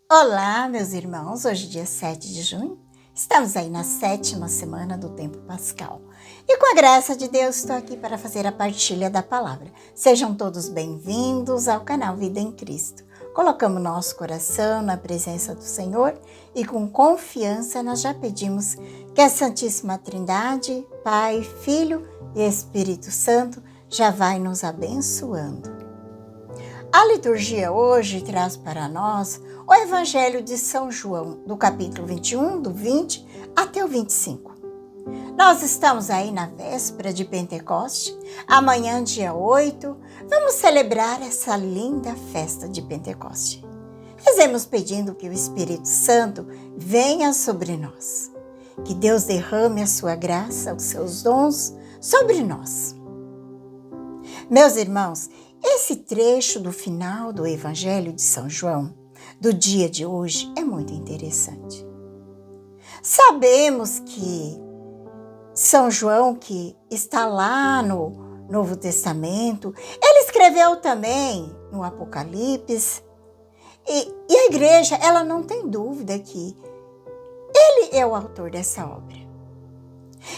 Olá, meus irmãos, hoje dia 7 de junho, estamos aí na 7ª semana do tempo pascal. E com a graça de Deus estou aqui para fazer a partilha da palavra. Sejam todos bem-vindos ao canal Vida em Cristo. Colocamos nosso coração na presença do Senhor e com confiança nós já pedimos que a Santíssima Trindade, Pai, Filho e Espírito Santo já vai nos abençoando. A liturgia hoje traz para nós o Evangelho de São João, do capítulo 21, do 20 até o 25. Nós estamos aí na véspera de Pentecoste, amanhã, dia 8, vamos celebrar essa linda festa de Pentecoste. Rezemos pedindo que o Espírito Santo venha sobre nós, que Deus derrame a sua graça, os seus dons sobre nós. Meus irmãos, esse trecho do final do Evangelho de São João, do dia de hoje, é muito interessante. Sabemos que São João, que está lá no Novo Testamento, ele escreveu também no Apocalipse, e a igreja, ela não tem dúvida que ele é o autor dessa obra.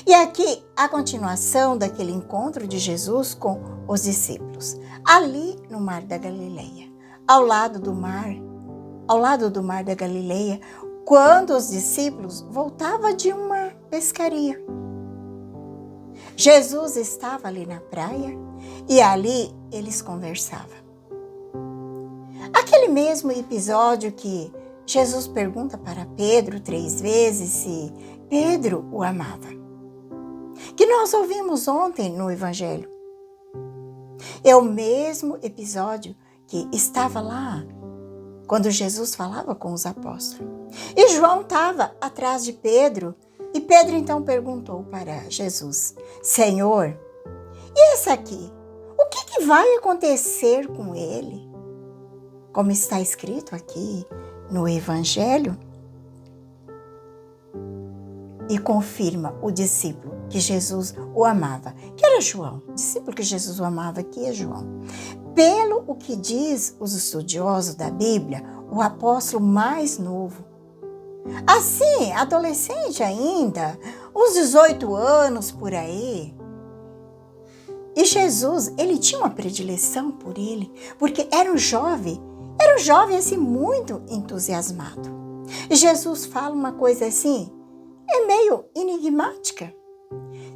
E aqui a continuação daquele encontro de Jesus com os discípulos, ali no Mar da Galileia, ao lado do mar da Galileia, quando os discípulos voltavam de uma pescaria. Jesus estava ali na praia e ali eles conversavam. Aquele mesmo episódio que Jesus pergunta para Pedro 3 vezes se Pedro o amava, que nós ouvimos ontem no Evangelho. É o mesmo episódio que estava lá quando Jesus falava com os apóstolos. E João estava atrás de Pedro, e Pedro então perguntou para Jesus: Senhor, e esse aqui? O que vai acontecer com ele? Como está escrito aqui no Evangelho? E confirma o discípulo que Jesus o amava, que era João. O discípulo que Jesus o amava, que é João. Pelo o que diz os estudiosos da Bíblia, o apóstolo mais novo. Assim, adolescente ainda, uns 18 anos por aí. E Jesus, ele tinha uma predileção por ele, porque era um jovem assim muito entusiasmado. E Jesus fala uma coisa assim, é meio enigmática.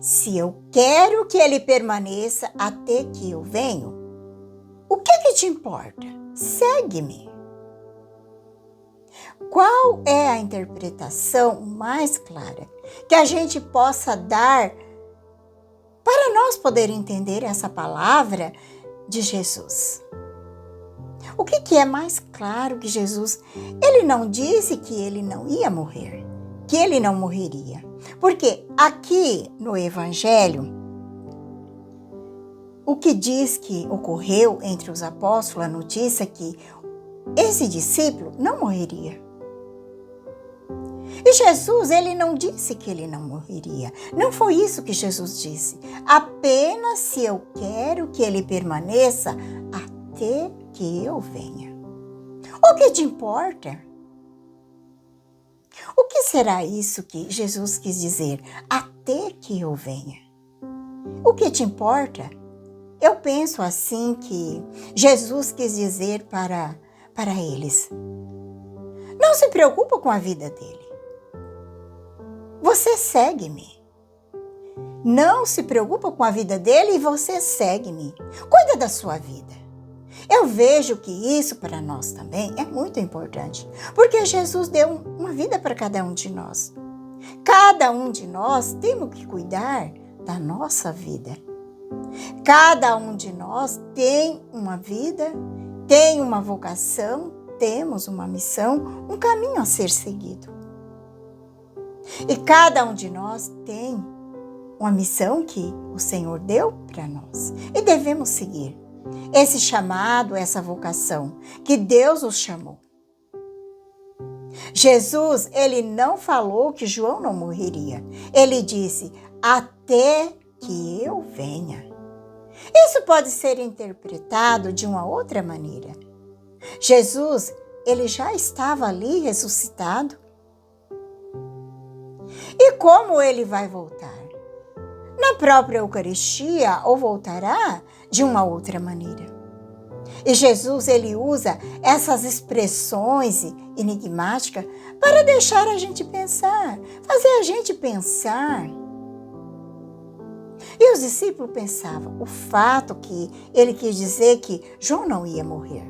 Se eu quero que ele permaneça até que eu venho, o que te importa? Segue-me. Qual é a interpretação mais clara que a gente possa dar para nós poder entender essa palavra de Jesus? O que é mais claro que Jesus? Ele não disse que ele não ia morrer, que ele não morreria. Porque aqui no Evangelho, o que diz que ocorreu entre os apóstolos, a notícia que esse discípulo não morreria. E Jesus, ele não disse que ele não morreria. Não foi isso que Jesus disse. Apenas se eu quero que ele permaneça até que eu venha. O que te importa? O que será isso que Jesus quis dizer? Até que eu venha. O que te importa? Eu penso assim que Jesus quis dizer para eles: não se preocupa com a vida dele. Você segue-me. Não se preocupa com a vida dele e você segue-me. Cuida da sua vida. Eu vejo que isso para nós também é muito importante, porque Jesus deu uma vida para cada um de nós. Cada um de nós temos que cuidar da nossa vida. Cada um de nós tem uma vida, tem uma vocação, temos uma missão, um caminho a ser seguido. E cada um de nós tem uma missão que o Senhor deu para nós e devemos seguir. Esse chamado, essa vocação que Deus os chamou. Jesus, ele não falou que João não morreria. Ele disse, até que eu venha. Isso pode ser interpretado de uma outra maneira. Jesus, ele já estava ali ressuscitado? E como ele vai voltar? Na própria Eucaristia ou voltará de uma outra maneira? E Jesus, ele usa essas expressões enigmáticas para deixar a gente pensar, fazer a gente pensar. E os discípulos pensavam, o fato que ele quis dizer que João não ia morrer.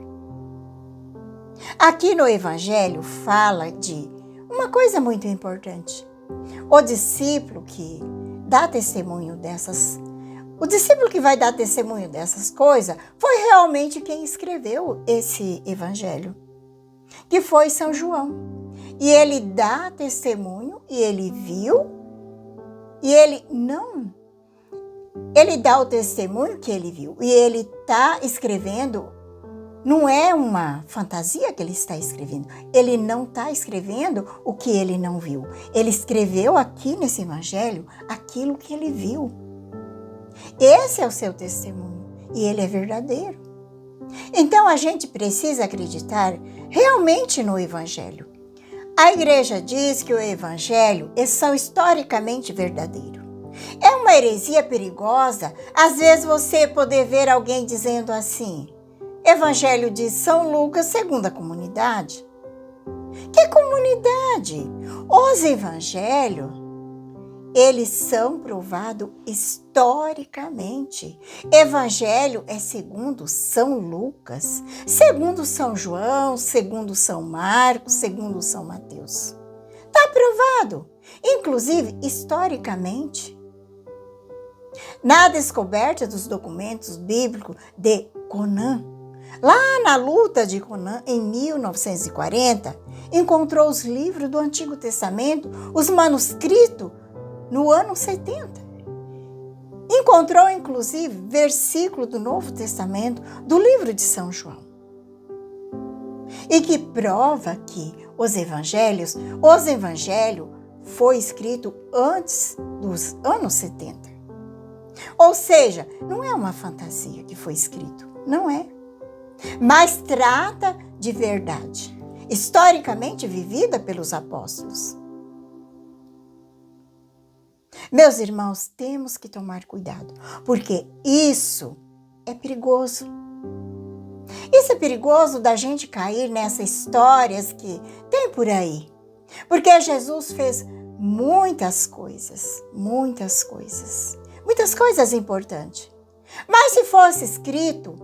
Aqui no Evangelho fala de uma coisa muito importante. O discípulo que dá testemunho o discípulo que vai dar testemunho dessas coisas foi realmente quem escreveu esse evangelho, que foi São João. E ele dá testemunho e ele viu, e ele dá o testemunho que ele viu. E ele está escrevendo, não é uma fantasia que ele está escrevendo. Ele não está escrevendo o que ele não viu. Ele escreveu aqui nesse evangelho aquilo que ele viu. Esse é o seu testemunho e ele é verdadeiro. Então a gente precisa acreditar realmente no evangelho. A igreja diz que o evangelho é só historicamente verdadeiro. É uma heresia perigosa, às vezes você poder ver alguém dizendo assim: Evangelho de São Lucas segundo a comunidade. Que comunidade? Os evangelhos, eles são provados historicamente. Evangelho é segundo São Lucas, segundo São João, segundo São Marcos, segundo São Mateus. Está provado, inclusive historicamente. Na descoberta dos documentos bíblicos de Conan, lá na luta de Conan, em 1940, encontrou os livros do Antigo Testamento, os manuscritos, no ano 70. Encontrou, inclusive, versículo do Novo Testamento, do livro de São João. E que prova que os evangelhos foi escrito antes dos anos 70. Ou seja, não é uma fantasia que foi escrito, não é. Mas trata de verdade, historicamente vivida pelos apóstolos. Meus irmãos, temos que tomar cuidado, porque isso é perigoso. Isso é perigoso da gente cair nessas histórias que tem por aí. Porque Jesus fez muitas coisas importantes. Mas se fosse escrito,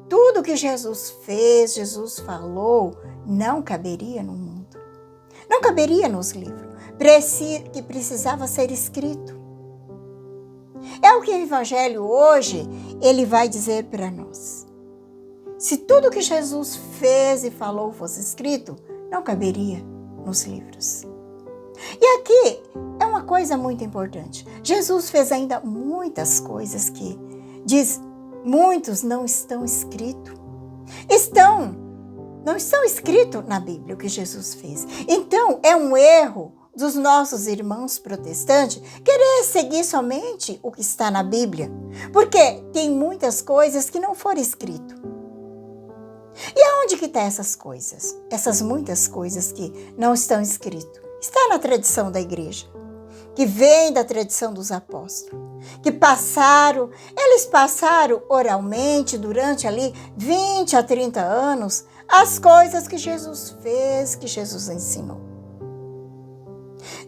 tudo que Jesus fez, Jesus falou, não caberia no mundo. Não caberia nos livros. Que precisava ser escrito. É o que o Evangelho hoje, ele vai dizer para nós. Se tudo que Jesus fez e falou fosse escrito, não caberia nos livros. E aqui é uma coisa muito importante. Jesus fez ainda muitas coisas que diz, muitos não estão escritos. Não estão escritos na Bíblia o que Jesus fez. Então, é um erro dos nossos irmãos protestantes querer seguir somente o que está na Bíblia, porque tem muitas coisas que não foram escritas. E aonde que estão essas coisas? Essas muitas coisas que não estão escritas. Está na tradição da igreja, que vem da tradição dos apóstolos, que eles passaram oralmente durante ali 20 a 30 anos as coisas que Jesus fez, que Jesus ensinou.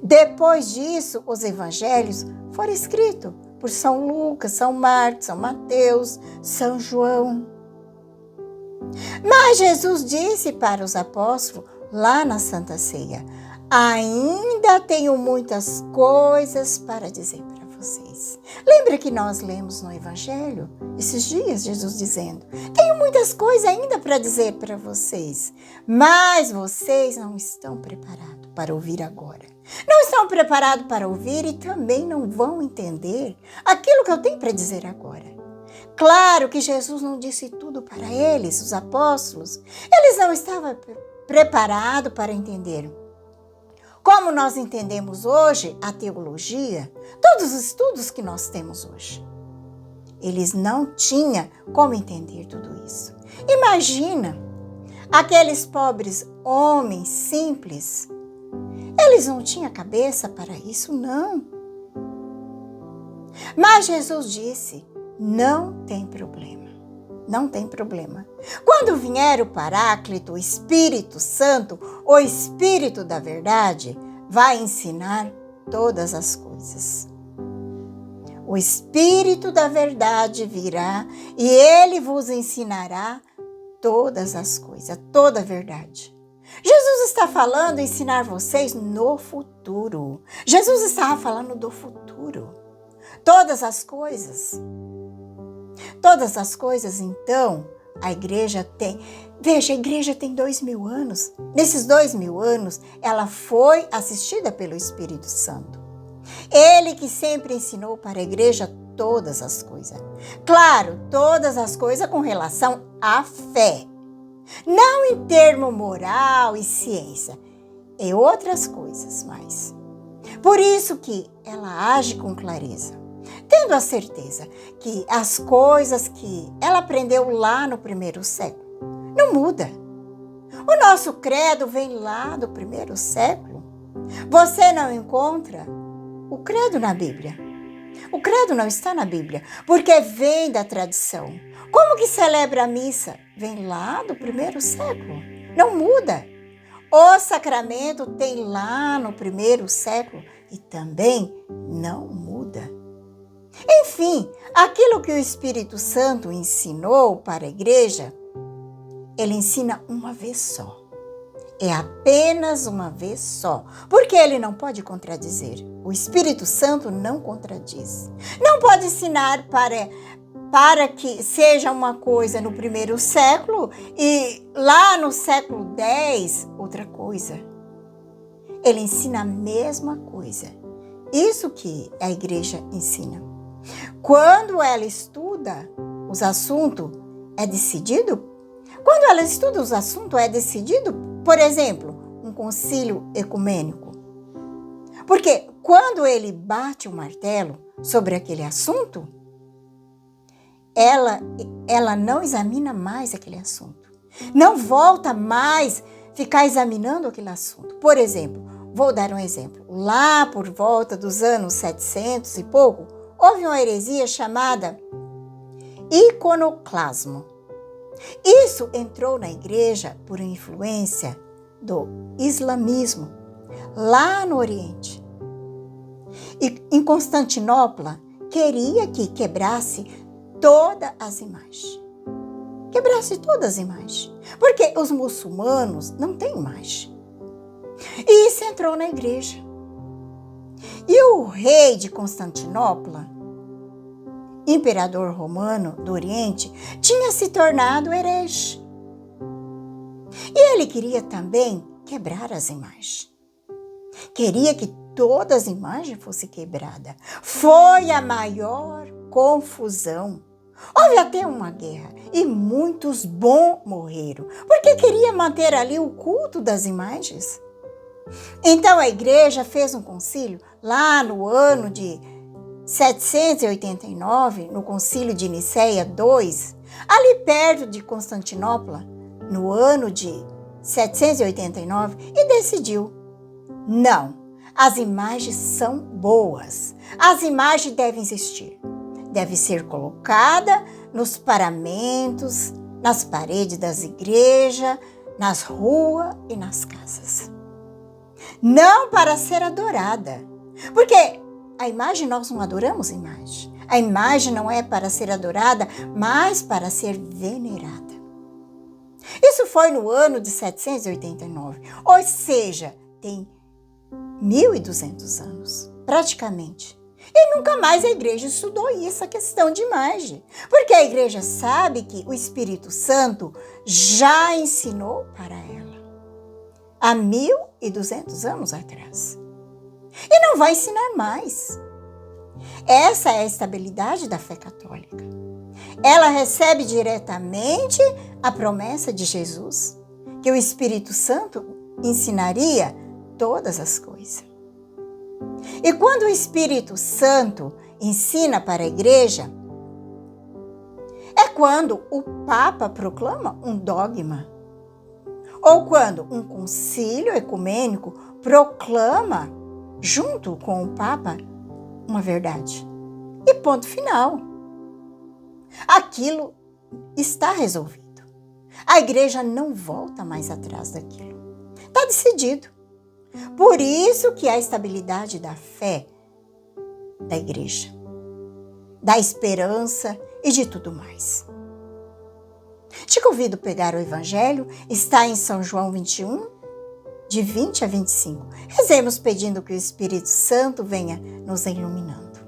Depois disso, os evangelhos foram escritos por São Lucas, São Marcos, São Mateus, São João. Mas Jesus disse para os apóstolos lá na Santa Ceia: ainda tenho muitas coisas para dizer para vocês. Lembra que nós lemos no Evangelho esses dias Jesus dizendo: tenho muitas coisas ainda para dizer para vocês, mas vocês não estão preparados para ouvir agora. Não estão preparados para ouvir e também não vão entender aquilo que eu tenho para dizer agora. Claro que Jesus não disse tudo para eles, os apóstolos. Eles não estavam preparados para entender. Como nós entendemos hoje a teologia, todos os estudos que nós temos hoje. Eles não tinham como entender tudo isso. Imagina Aqueles pobres homens simples, eles não tinham cabeça para isso, não. Mas Jesus disse, não tem problema, não tem problema. Quando vier o Paráclito, o Espírito Santo, o Espírito da verdade, vai ensinar todas as coisas. O Espírito da verdade virá e ele vos ensinará todas as coisas, toda a verdade. Jesus está falando ensinar vocês no futuro. Jesus estava falando do futuro. Todas as coisas. Todas as coisas, então, a igreja tem. Veja, a igreja tem 2000 anos. Nesses 2000 anos, ela foi assistida pelo Espírito Santo. Ele que sempre ensinou para a igreja todas as coisas. Claro, todas as coisas com relação à fé. Não em termo moral e ciência, e outras coisas mais. Por isso que ela age com clareza, tendo a certeza que as coisas que ela aprendeu lá no primeiro século não muda. O nosso credo vem lá do primeiro século. Você não encontra o credo na Bíblia. O credo não está na Bíblia, porque vem da tradição. Como que celebra a missa? Vem lá do primeiro século. Não muda. O sacramento tem lá no primeiro século e também não muda. Enfim, aquilo que o Espírito Santo ensinou para a igreja, ele ensina uma vez só. É apenas uma vez só, porque ele não pode contradizer. O Espírito Santo não contradiz. Não pode ensinar para que seja uma coisa no primeiro século e lá no século X, outra coisa. Ele ensina a mesma coisa. Isso que a igreja ensina. Quando ela estuda os assuntos, é decidido. Quando ela estuda os assuntos, é decidido, por exemplo, um concílio ecumênico. Porque quando ele bate o martelo sobre aquele assunto, ela não examina mais aquele assunto. Não volta mais ficar examinando aquele assunto. Por exemplo, vou dar um exemplo. Lá por volta dos anos 700 e pouco, houve uma heresia chamada iconoclasmo. Isso entrou na igreja por influência do islamismo, lá no Oriente. E em Constantinopla, queria que quebrasse todas as imagens. Quebrasse todas as imagens. Porque os muçulmanos não têm imagem. E isso entrou na igreja. E o rei de Constantinopla, imperador romano do Oriente, tinha se tornado herege. E ele queria também quebrar as imagens. Queria que todas as imagens fossem quebradas. Foi a maior confusão. Houve até uma guerra e muitos bons morreram, porque queria manter ali o culto das imagens. Então a igreja fez um concílio lá no ano de 789, no concílio de Nicéia II, ali perto de Constantinopla, no ano de 789, e decidiu: não, as imagens são boas, as imagens devem existir, deve ser colocada nos paramentos, nas paredes das igrejas, nas ruas e nas casas. Não para ser adorada, porque a imagem, nós não adoramos a imagem. A imagem não é para ser adorada, mas para ser venerada. Isso foi no ano de 789, ou seja, tem 1.200 anos, praticamente. E nunca mais a igreja estudou essa questão de imagem, porque a igreja sabe que o Espírito Santo já ensinou para ela há 1.200 anos atrás. E não vai ensinar mais. Essa é a estabilidade da fé católica. Ela recebe diretamente a promessa de Jesus, que o Espírito Santo ensinaria todas as coisas. E quando o Espírito Santo ensina para a igreja, é quando o Papa proclama um dogma. Ou quando um concílio ecumênico proclama, junto com o Papa, uma verdade. E ponto final. Aquilo está resolvido. A igreja não volta mais atrás daquilo. Está decidido. Por isso que há estabilidade da fé da igreja, da esperança e de tudo mais. Te convido a pegar o Evangelho, está em São João 21, de 20 a 25. Rezemos pedindo que o Espírito Santo venha nos iluminando,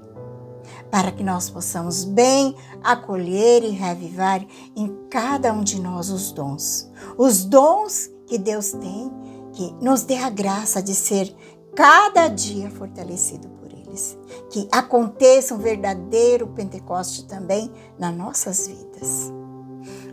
para que nós possamos bem acolher e reavivar em cada um de nós os dons que Deus tem, que nos dê a graça de ser cada dia fortalecido por eles. Que aconteça um verdadeiro Pentecoste também nas nossas vidas.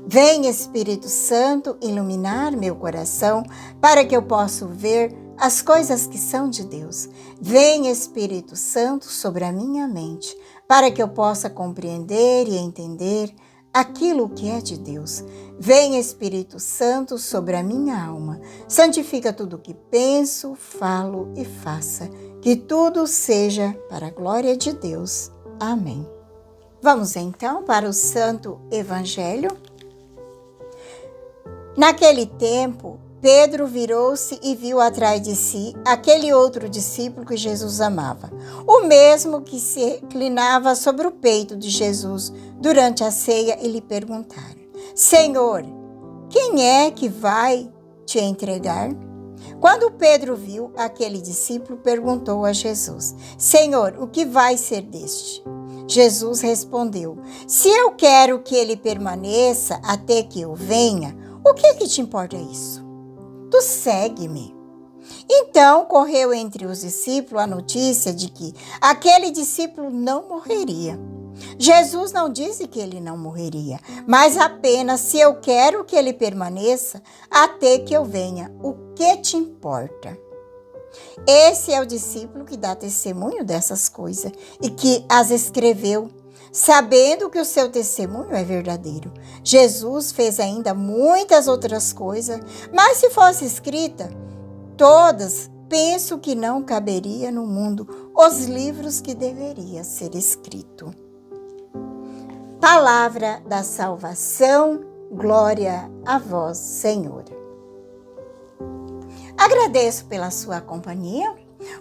Vem, Espírito Santo, iluminar meu coração para que eu possa ver as coisas que são de Deus. Vem, Espírito Santo, sobre a minha mente para que eu possa compreender e entender aquilo que é de Deus. Vem, Espírito Santo, sobre a minha alma. Santifica tudo o que penso, falo e faça. Que tudo seja para a glória de Deus. Amém. Vamos então para o Santo Evangelho. Naquele tempo, Pedro virou-se e viu atrás de si aquele outro discípulo que Jesus amava, o mesmo que se reclinava sobre o peito de Jesus durante a ceia e lhe perguntaram: Senhor, quem é que vai te entregar? Quando Pedro viu aquele discípulo, perguntou a Jesus: Senhor, o que vai ser deste? Jesus respondeu: Se eu quero que ele permaneça até que eu venha, o que te importa isso? Tu segue-me. Então correu entre os discípulos a notícia de que aquele discípulo não morreria. Jesus não disse que ele não morreria, mas apenas: se eu quero que ele permaneça até que eu venha, o que te importa? Esse é o discípulo que dá testemunho dessas coisas e que as escreveu, sabendo que o seu testemunho é verdadeiro. Jesus fez ainda muitas outras coisas, mas se fosse escrita todas, penso que não caberia no mundo os livros que deveria ser escrito. Palavra da salvação, glória a vós, Senhor. Agradeço pela sua companhia.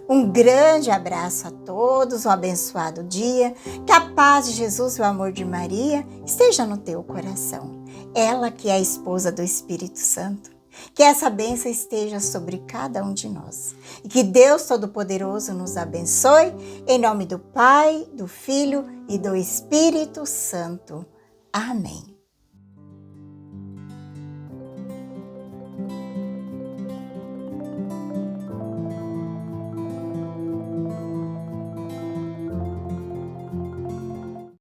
Um grande abraço a todos, um abençoado dia. Que a paz de Jesus e o amor de Maria esteja no teu coração. Ela que é a esposa do Espírito Santo. Que essa bênção esteja sobre cada um de nós. E que Deus Todo-Poderoso nos abençoe. Em nome do Pai, do Filho e do Espírito Santo. Amém.